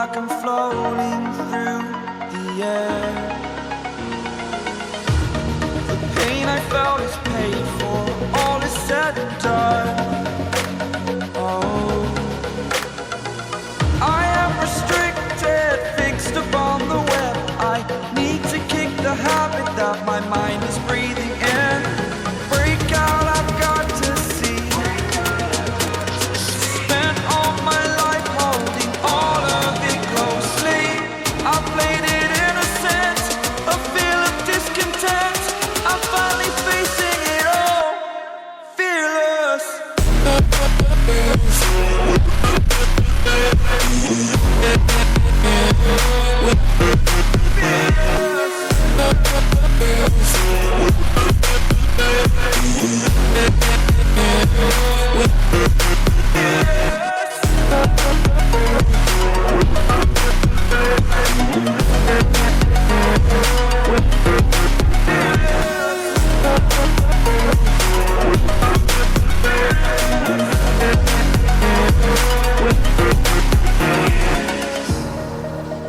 like I'm floating through the air. The pain I felt is paid for, all is said and done. Oh, I am restricted, fixed upon the web. I need to kick the habit that my mind is breathing in. Break out, I've got to see. Spent all my life holding all of it closely. I played it innocent, a feel of discontent. I'm finally facing it all, fearless.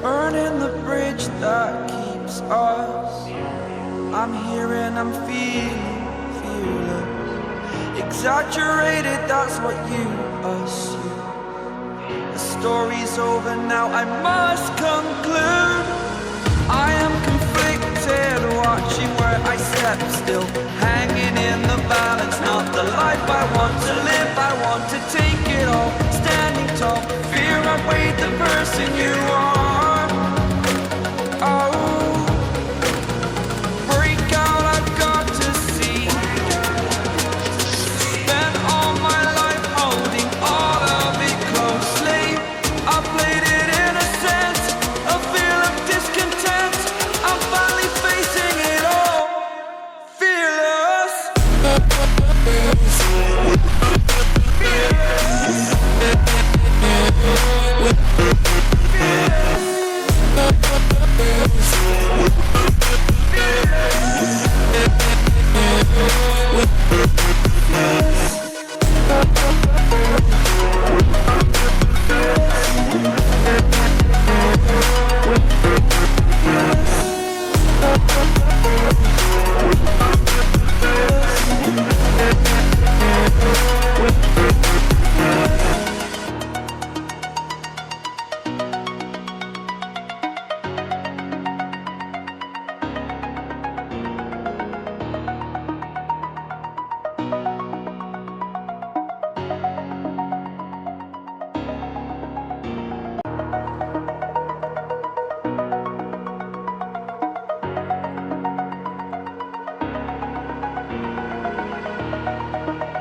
Burning the bridge that keeps us. I'm here and I'm feeling fearless. Exaggerated, that's what you assume. The story's over now, I must conclude. I am conflicted, watching where I step still, hanging in the balance. Not the life I want to live, I want to take it all. Standing tall, fear outweighed the person you are. Oh, break out, I've got to see. Spent all my life holding all of it closely. I played it innocent, a feel of discontent. I'm finally facing it all, fearless.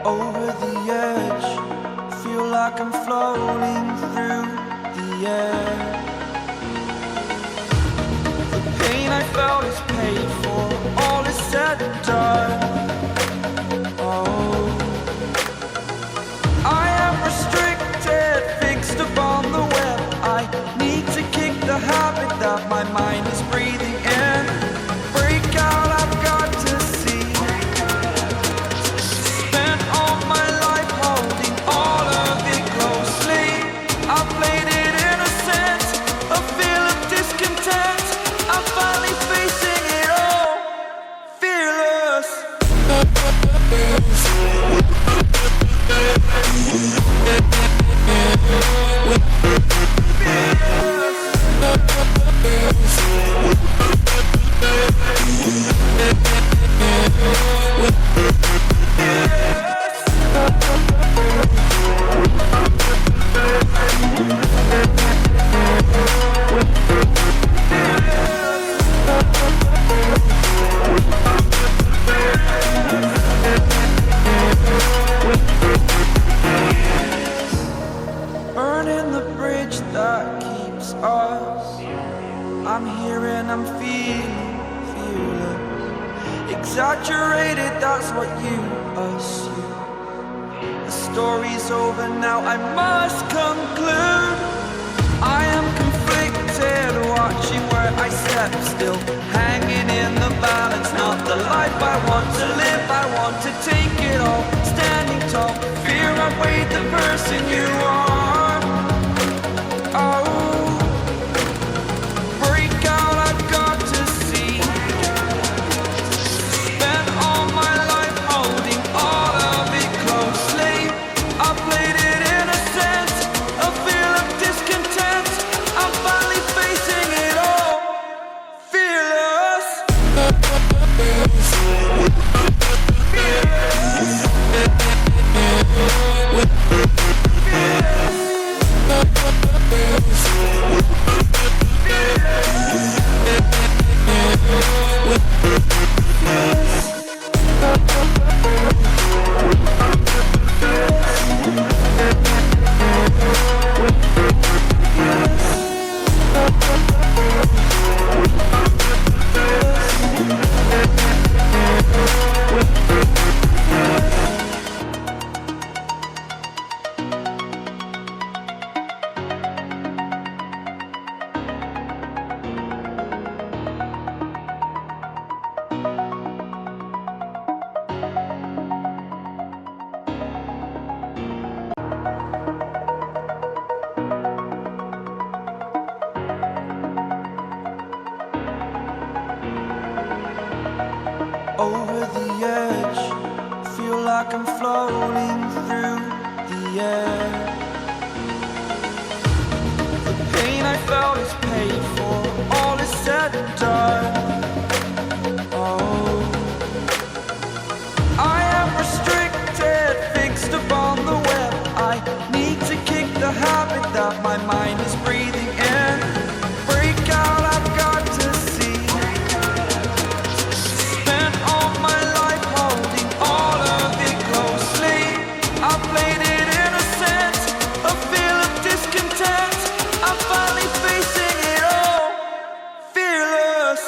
Over the edge, feel like I'm floating through the air. The pain I felt is paid for, all is said and done. Oh, I am restricted, fixed upon the web. I need to kick the habit that my mind is breathing in. Break out, I've got to see. Spent all my life holding all of it closely. I played it innocent, a feel of discontent. I'm finally facing it all, fearless. Burning the bridge that keeps us. I'm here and I'm feeling fearless. Exaggerated, that's what you assume. The story's over now, I must conclude. I am conflicted, watching where I step still, hanging in the balance. Not the life I want to live, I want to take it all. Standing tall, fear outweighed the person you are. Oh, like I'm floating through the air. The pain I felt is paid for, all is said and done. Oh, I am restricted, fixed upon the web. I need to kick the habit that my mind is breathing in. Break out, I've got to see. Spent all my life holding all of it closely. I played it innocent, a feel of discontent. I'm finally facing it all, fearless.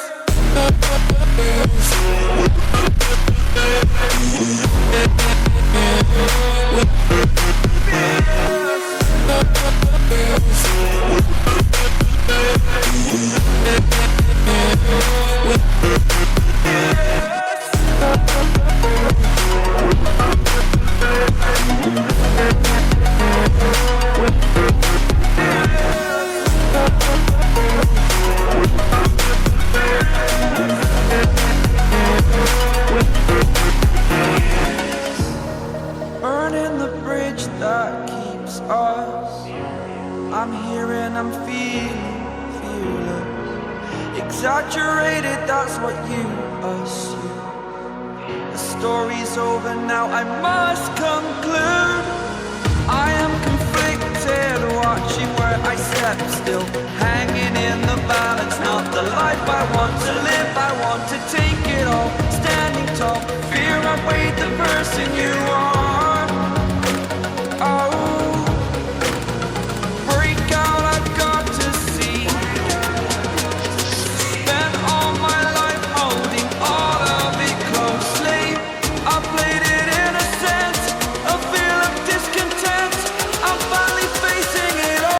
Burning the bridge that keeps us. I'm here and I'm feeling fearless. Exaggerated, that's what you assume. The story's over now, I must conclude. I am conflicted, watching where I step still.